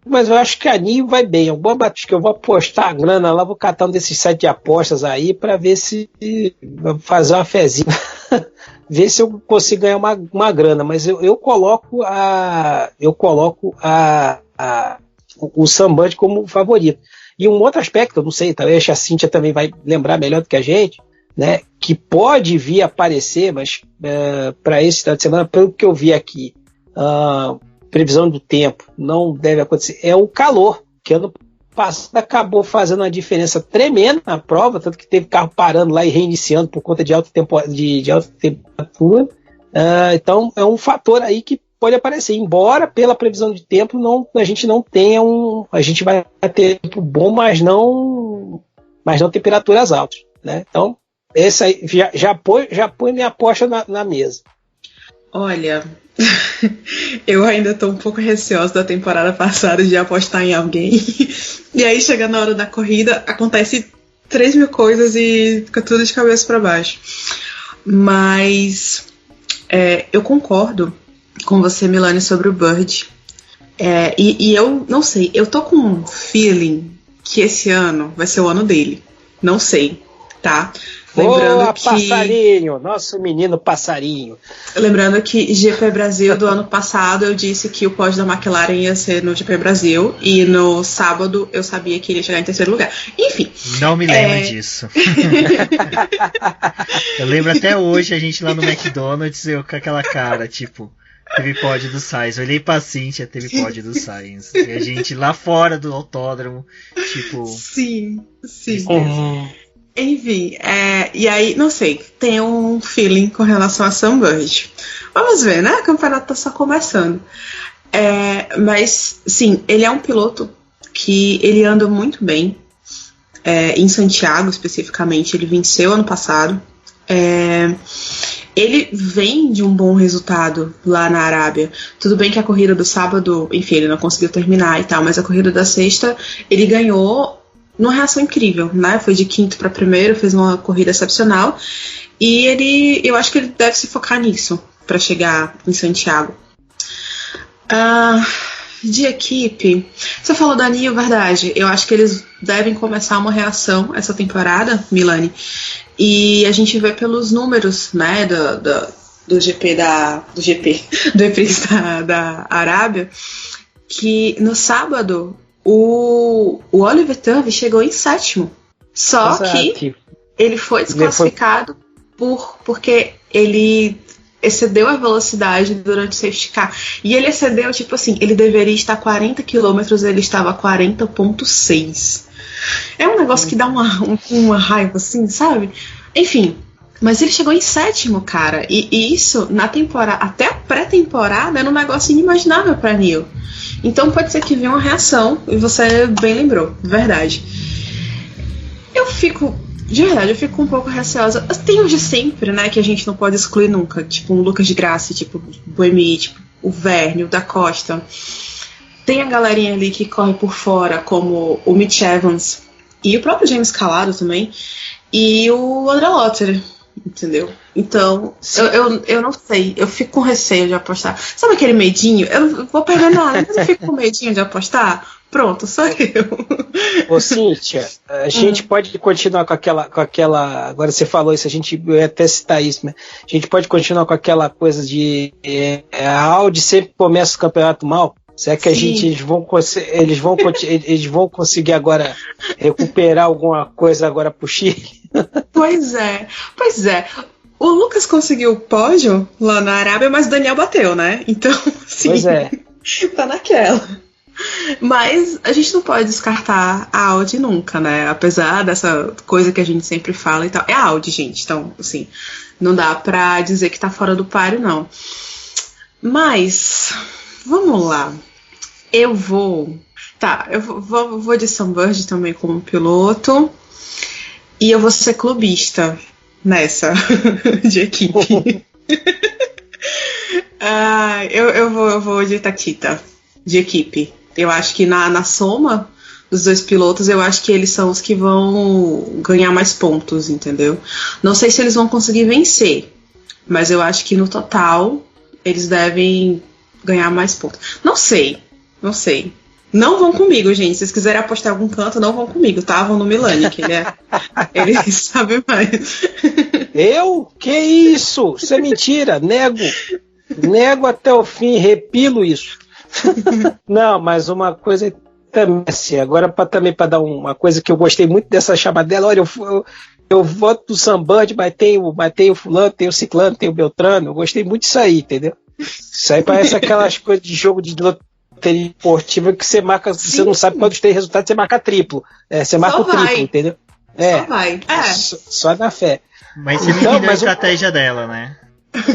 C: mas eu acho que a NIO vai bem, acho que eu vou apostar a grana lá, vou catar um desses sites de apostas aí para ver se fazer uma fezinha ver se eu consigo ganhar uma grana, mas eu coloco o Sam Bird como favorito. E um outro aspecto, eu não sei, talvez a Cíntia também vai lembrar melhor do que a gente, né, que pode vir a aparecer, mas para esse final de semana, pelo que eu vi aqui, previsão do tempo, não deve acontecer, é o calor, que ano passado acabou fazendo uma diferença tremenda na prova, tanto que teve carro parando lá e reiniciando por conta de alta temperatura. Então é um fator aí que pode aparecer, embora pela previsão de tempo a gente não tenha a gente vai ter tempo bom, mas não temperaturas altas, né? Então esse aí já põe minha aposta na mesa.
B: Olha, eu ainda estou um pouco receosa da temporada passada de apostar em alguém. E aí, chegando na hora da corrida, acontece 3.000 coisas e fica tudo de cabeça para baixo. Mas eu concordo com você, Milani, sobre o Bird. E eu não sei, eu tô com um feeling que esse ano vai ser o ano dele. Não sei, tá?
C: Lembrando que passarinho, nosso menino passarinho.
B: Lembrando que GP Brasil do ano passado eu disse que o pódio da McLaren ia ser no GP Brasil e no sábado eu sabia que iria chegar em terceiro lugar. Enfim.
A: Não me lembro disso. Eu lembro até hoje a gente lá no McDonald's eu com aquela cara, tipo, teve pódio do Sainz. Eu olhei pra Cíntia, teve pódio do Sainz. E a gente lá fora do autódromo, tipo...
B: Sim. Enfim, e aí, não sei, tem um feeling com relação a Sam Bird. Vamos ver, né? O campeonato tá só começando. Mas, sim, ele é um piloto que ele anda muito bem. Em Santiago, especificamente, ele venceu ano passado. Ele vem de um bom resultado lá na Arábia. Tudo bem que a corrida do sábado, enfim, ele não conseguiu terminar e tal, mas a corrida da sexta, ele ganhou numa reação incrível, né? Foi de quinto para primeiro, fez uma corrida excepcional. E eu acho que ele deve se focar nisso para chegar em Santiago. De equipe, você falou da NIO, verdade. Eu acho que eles devem começar uma reação essa temporada, Milani. E a gente vê pelos números, né, do GP do E-Prix da Arábia, que no sábado o Oliver Turvey chegou em sétimo. Só que ele foi desclassificado porque ele excedeu a velocidade durante o safety car. E ele excedeu, tipo assim, ele deveria estar a 40 km, ele estava a 40,6. É um negócio que dá uma raiva, assim, sabe? Enfim, mas ele chegou em sétimo, cara. E isso, na temporada, até a pré-temporada, era um negócio inimaginável pra Neil. Então pode ser que venha uma reação, e você bem lembrou, verdade. Eu fico um pouco receosa. Tem os de sempre, né, que a gente não pode excluir nunca. Tipo um Lucas de Grassi, tipo o Buemi, tipo o Verne, o Da Costa. Tem a galerinha ali que corre por fora, como o Mitch Evans e o próprio James Calado também. E o André Lotterer, entendeu? Então, eu não sei, eu fico com receio de apostar. Sabe aquele medinho? Eu não vou perder nada, mas eu fico com medinho de apostar. Pronto, sou eu.
C: Ô, Cíntia, a gente pode continuar com aquela. Agora você falou isso, eu ia até citar isso, né? A gente pode continuar com aquela coisa de a Audi sempre começa o campeonato mal. Será que eles vão conseguir agora recuperar alguma coisa agora pro Chile?
B: Pois é. O Lucas conseguiu o pódio lá na Arábia, mas o Daniel bateu, né? Então, sim,
C: pois é.
B: Tá naquela. Mas a gente não pode descartar a Audi nunca, né? Apesar dessa coisa que a gente sempre fala e tal. É a Audi, gente. Então, assim, não dá pra dizer que tá fora do páreo, não. Mas, vamos lá. Eu vou de Sam Bird também como piloto. E eu vou ser clubista nessa de equipe. Eu vou de Takita, de equipe. Eu acho que na soma dos dois pilotos, eu acho que eles são os que vão ganhar mais pontos, entendeu? Não sei se eles vão conseguir vencer, mas eu acho que no total eles devem ganhar mais pontos. Não sei. Não vão comigo, gente. Se vocês quiserem apostar em algum canto, não vão comigo, tá? Vão no Milani, que ele sabe mais.
C: Eu? Que isso? Isso é mentira. Nego até o fim, repilo isso. Não, mas uma coisa também, assim, agora também para dar uma coisa que eu gostei muito dessa chamadela, olha, eu voto do Samband, mas tem o fulano, tem o ciclano, tem o beltrano, eu gostei muito disso aí, entendeu? Isso aí parece aquelas coisas de jogo de loteria esportiva que você marca, sim, você não sabe quando tem resultado, você marca triplo. Você marca o triplo, entendeu?
B: Só vai.
C: Só na fé.
A: Mas você não entendeu a estratégia dela, né?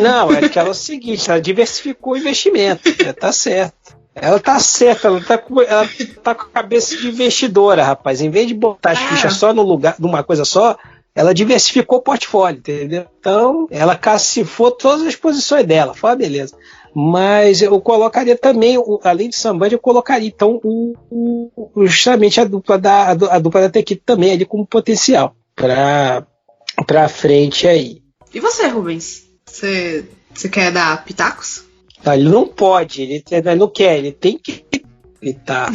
C: Não, é que ela é o seguinte, ela diversificou o investimento, tá certo. Ela tá certa, ela tá com a cabeça de investidora, rapaz. Em vez de botar as fichas só no lugar, numa coisa só, ela diversificou o portfólio, entendeu? Então, ela cacifou todas as posições dela, foi uma beleza. Mas eu colocaria também, além de Samband, eu colocaria então justamente a dupla da Tequito também ali como potencial pra frente aí.
B: E você, Rubens? Você quer dar pitacos?
C: Ele não pode, ele não quer, ele tem que pitar.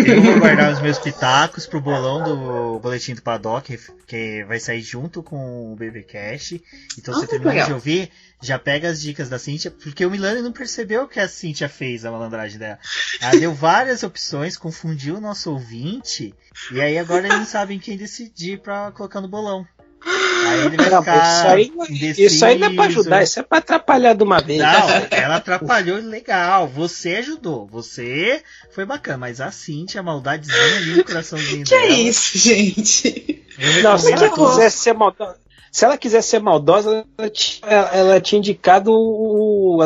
A: Eu vou guardar os meus pitacos pro bolão do Boletim do Paddock, que vai sair junto com o BBcast. Então você terminar de ouvir, já pega as dicas da Cíntia, porque o Milani não percebeu o que a Cíntia fez, a malandragem dela. Ela deu várias opções, confundiu o nosso ouvinte, e aí agora eles não sabem quem decidir pra colocar no bolão. Aí ele vai ficar
C: isso aí não é pra ajudar, isso é pra atrapalhar de uma vez.
A: Não, ela atrapalhou legal. Você ajudou, você foi bacana, mas a Cíntia, a maldadezinha ali no coraçãozinho dela.
B: Que é isso, gente?
C: Não, se ela quisesse ser maldosa, ela tinha indicado o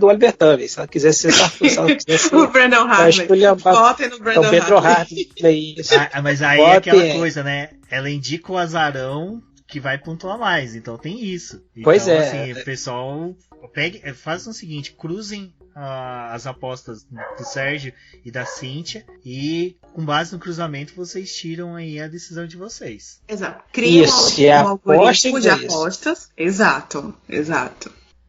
C: Albert Tubby. Se ela quisesse ser
B: o Brandon Hartley. Votem no Brandon Hartley.
A: Mas aí é aquela coisa, né? Ela indica o azarão que vai pontuar mais, então tem isso. Então,
C: pois é.
A: Assim, o pessoal façam o seguinte, cruzem as apostas do Sérgio e da Cíntia e com base no cruzamento vocês tiram aí a decisão de vocês.
B: Exato. Cria um algoritmo de apostas. Exato.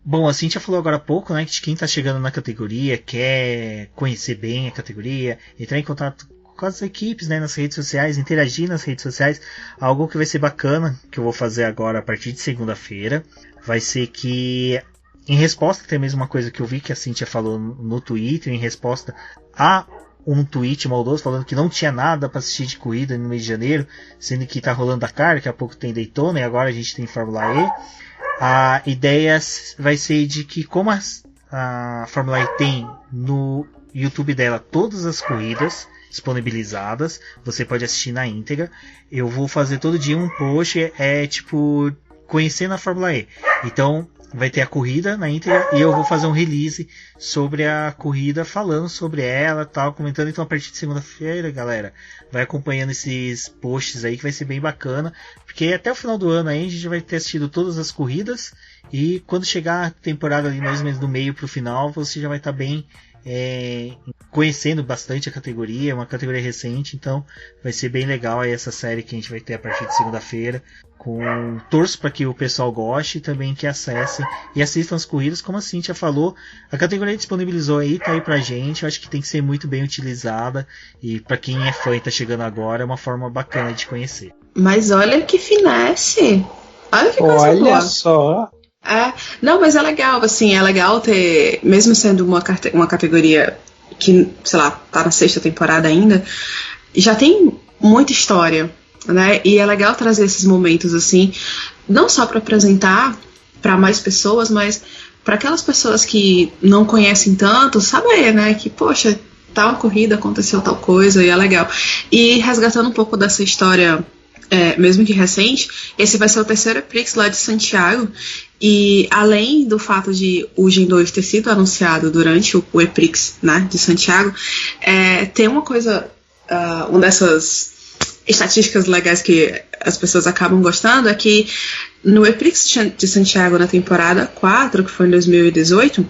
A: Bom, a Cíntia falou agora há pouco, né, que quem está chegando na categoria, quer conhecer bem a categoria, entrar em contato com as equipes, né, nas redes sociais, interagir nas redes sociais. Algo que vai ser bacana, que eu vou fazer agora a partir de segunda-feira, vai ser que, em resposta até mesmo uma coisa que eu vi que a Cíntia falou no Twitter, em resposta a um tweet maldoso falando que não tinha nada para assistir de corrida no mês de janeiro, sendo que tá rolando Dakar, daqui a pouco tem Daytona e agora a gente tem Fórmula E. A ideia vai ser de que, como a Fórmula E tem no YouTube dela todas as corridas disponibilizadas, você pode assistir na íntegra. Eu vou fazer todo dia um post, tipo, conhecendo a Fórmula E. Então, vai ter a corrida na íntegra e eu vou fazer um release sobre a corrida, falando sobre ela, tal, comentando. Então, a partir de segunda-feira, galera, vai acompanhando esses posts aí que vai ser bem bacana, porque até o final do ano aí a gente vai ter assistido todas as corridas e quando chegar a temporada ali mais ou menos do meio pro final, você já vai estar bem conhecendo bastante a categoria, uma categoria recente, então vai ser bem legal aí essa série que a gente vai ter a partir de segunda-feira. Torço para que o pessoal goste e também que acessem e assistam as corridas, como a Cíntia falou, a categoria disponibilizou aí, tá aí pra gente, eu acho que tem que ser muito bem utilizada e para quem é fã e tá chegando agora, é uma forma bacana de conhecer.
B: Mas olha que finesse! Olha que coisa boa!
C: Olha só!
B: Não, mas é legal, assim, é legal ter, mesmo sendo uma categoria que, sei lá, tá na 6ª temporada ainda, já tem muita história, né? E é legal trazer esses momentos, assim, não só para apresentar para mais pessoas, mas para aquelas pessoas que não conhecem tanto, saber, né? Que, poxa, tal corrida aconteceu tal coisa e é legal. E resgatando um pouco dessa história, mesmo que recente, esse vai ser o 3º Prix lá de Santiago. E além do fato de o Gen 2 ter sido anunciado durante o E-Prix, né, de Santiago, tem uma coisa, uma dessas estatísticas legais que as pessoas acabam gostando, é que no E-Prix de Santiago na temporada 4, que foi em 2018,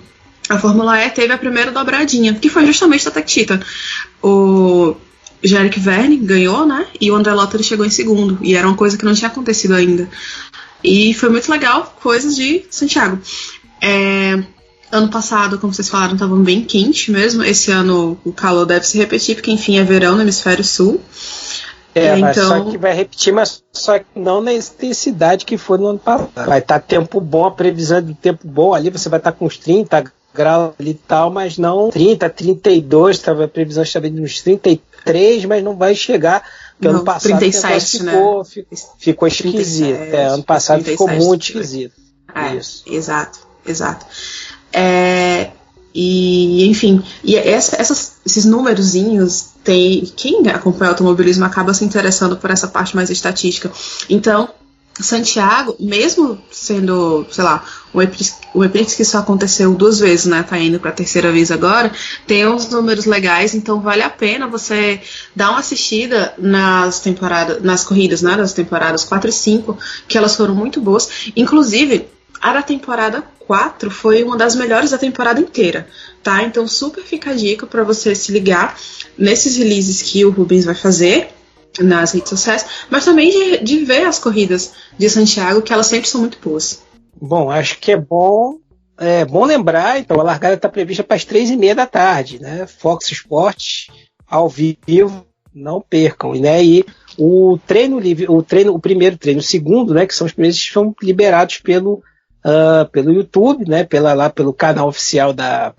B: a Fórmula E teve a primeira dobradinha, que foi justamente da Tequito. O Eric Vergne ganhou, né, e o André Lottery chegou em segundo, e era uma coisa que não tinha acontecido ainda. E foi muito legal, coisas de Santiago. Ano passado, como vocês falaram, estava bem quente mesmo. Esse ano o calor deve se repetir, porque enfim é verão no hemisfério sul.
C: Mas só que vai repetir, mas só que não na intensidade que foi no ano passado. Vai estar tempo bom, a previsão do tempo bom ali, você vai estar com uns 30 graus ali e tal, mas não 30, 32, a previsão estava de uns 33, mas não vai chegar, porque ano passado
B: 37,
C: ficou esquisito. 37, ano passado 37, ficou muito esquisito.
B: Isso. Exato. E enfim, esses númerozinhos, quem acompanha o automobilismo acaba se interessando por essa parte mais estatística. Então, Santiago, mesmo sendo, sei lá, um eclipse que só aconteceu 2 vezes, né? Tá indo pra 3ª vez agora, tem uns números legais, então vale a pena você dar uma assistida nas corridas, né? Das temporadas 4 e 5, que elas foram muito boas. Inclusive, a da temporada 4 foi uma das melhores da temporada inteira, tá? Então super fica a dica para você se ligar nesses releases que o Rubens vai fazer nas redes sociais, mas também de ver as corridas de Santiago, que elas sempre são muito boas.
C: Bom, acho que é bom lembrar, então, a largada está prevista para as 3h30 da tarde, né? Fox Sports ao vivo, não percam, né? E o primeiro treino, o segundo, né? Que são os primeiros que são liberados pelo YouTube, né, pelo canal oficial da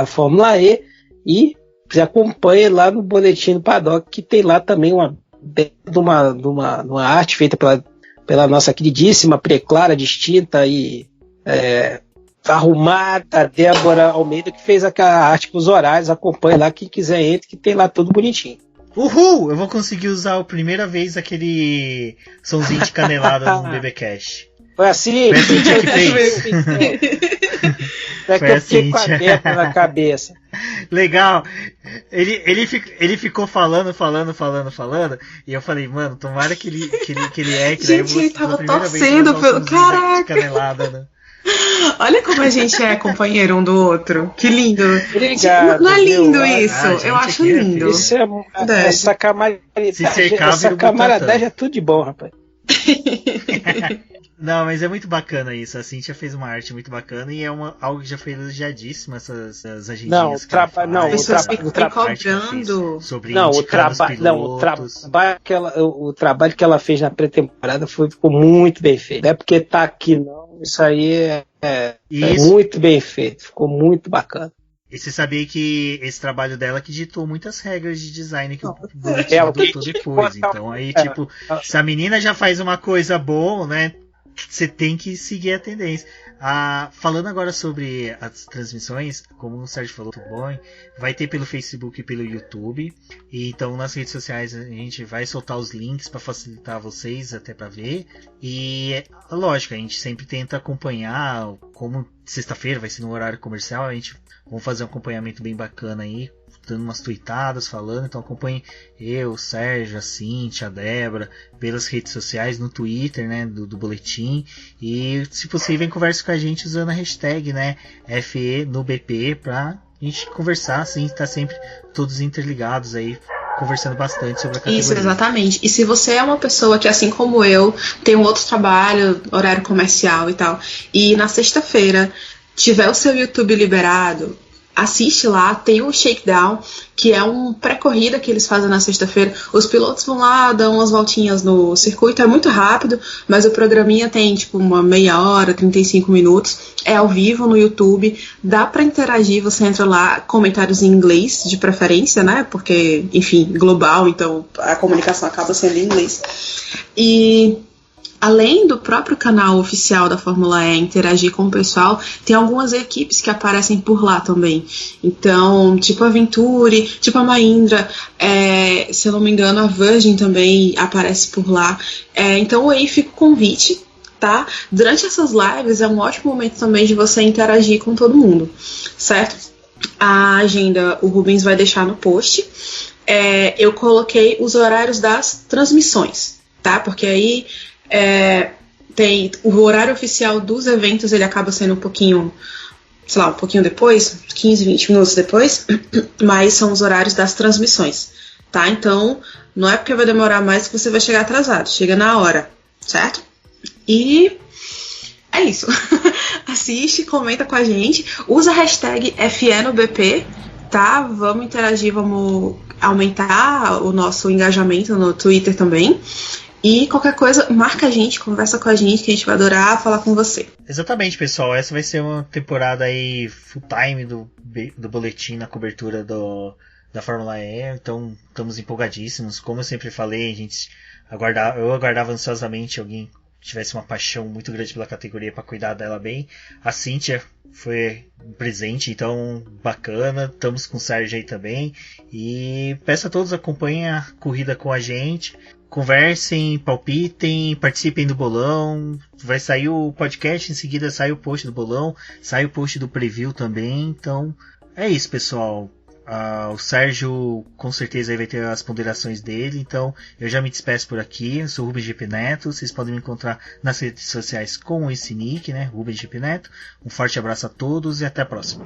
C: Fórmula E, e você acompanha lá no Boletim do Paddock, que tem lá também uma arte feita pela nossa queridíssima Preclara, distinta e arrumada Débora Almeida, que fez aquela arte com os horários. Acompanha lá, quem quiser entre, que tem lá tudo bonitinho.
A: Uhul! Eu vou conseguir usar a primeira vez aquele somzinho de canelada no BBcast.
C: Foi assim que fez. É que eu fiquei com a meta na cabeça.
A: Legal. Ele ficou falando, e eu falei, mano, tomara que ele
B: gente, ele tava torcendo pelo... Caraca!
A: Canelada, né?
B: Olha como a gente é companheiro um do outro. Que lindo.
C: Obrigado.
B: Não é lindo isso? Eu acho lindo.
C: Isso essa camaradagem é tudo de bom, rapaz.
A: Não, mas é muito bacana isso. A Cíntia fez uma arte muito bacana e é algo que já foi elogiadíssima, essas agendinhas.
C: O trabalho que ela fez na pré-temporada ficou muito bem feito. Não é porque tá aqui, não. Isso aí é muito bem feito. Ficou muito bacana.
A: E você sabia que esse trabalho dela que ditou muitas regras de design que o Boletim adotou depois. Então aí, se a menina já faz uma coisa boa, né? Você tem que seguir a tendência. Falando agora sobre as transmissões, como o Sérgio falou, vai ter pelo Facebook e pelo YouTube. E então nas redes sociais a gente vai soltar os links para facilitar vocês até para ver. E lógico, a gente sempre tenta acompanhar, como sexta-feira vai ser no horário comercial, a gente vai fazer um acompanhamento bem bacana aí, dando umas tweetadas, falando. Então acompanhe eu, o Sérgio, a Cíntia, a Débora, pelas redes sociais, no Twitter, né, do Boletim. E se possível, converse com a gente usando a hashtag, né, FENoBP, pra gente conversar, assim, tá sempre todos interligados aí, conversando bastante sobre a categoria.
B: Isso, exatamente. E se você é uma pessoa que, assim como eu, tem um outro trabalho, horário comercial e tal, e na sexta-feira tiver o seu YouTube liberado, assiste lá, tem um shakedown, que é um pré-corrida que eles fazem na sexta-feira. Os pilotos vão lá, dão umas voltinhas no circuito, é muito rápido, mas o programinha tem tipo uma meia hora, 35 minutos, é ao vivo no YouTube, dá pra interagir, você entra lá, comentários em inglês, de preferência, né, porque, enfim, global, então a comunicação acaba sendo em inglês. E além do próprio canal oficial da Fórmula E interagir com o pessoal, tem algumas equipes que aparecem por lá também. Então, tipo a Venturi, tipo a Mahindra, se eu não me engano, a Virgin também aparece por lá. Então aí fica o convite, tá? Durante essas lives é um ótimo momento também de você interagir com todo mundo, certo? A agenda o Rubens vai deixar no post. Eu coloquei os horários das transmissões, tá? Porque aí tem o horário oficial dos eventos, ele acaba sendo um pouquinho depois, 15, 20 minutos depois, mas são os horários das transmissões, tá? Então, não é porque vai demorar mais que você vai chegar atrasado, chega na hora, certo? E é isso. Assiste, comenta com a gente, usa a hashtag FNBP, tá? Vamos interagir, vamos aumentar o nosso engajamento no Twitter também. E qualquer coisa, marca a gente, conversa com a gente, que a gente vai adorar falar com você.
A: Exatamente, pessoal. Essa vai ser uma temporada aí full time do boletim na cobertura da Fórmula E. Então, estamos empolgadíssimos. Como eu sempre falei, eu aguardava ansiosamente alguém que tivesse uma paixão muito grande pela categoria para cuidar dela bem. A Cíntia foi um presente, então bacana. Estamos com o Sérgio aí também. E peço a todos, acompanhem a corrida com a gente. Conversem, palpitem, participem do bolão. Vai sair o podcast, em seguida sai o post do bolão, sai o post do preview também. Então é isso, pessoal. O Sérgio com certeza aí vai ter as ponderações dele. Então eu já me despeço por aqui. Eu sou o Rubens GP Neto. Vocês podem me encontrar nas redes sociais com esse nick, né? Rubens GP Neto. Um forte abraço a todos e até a próxima.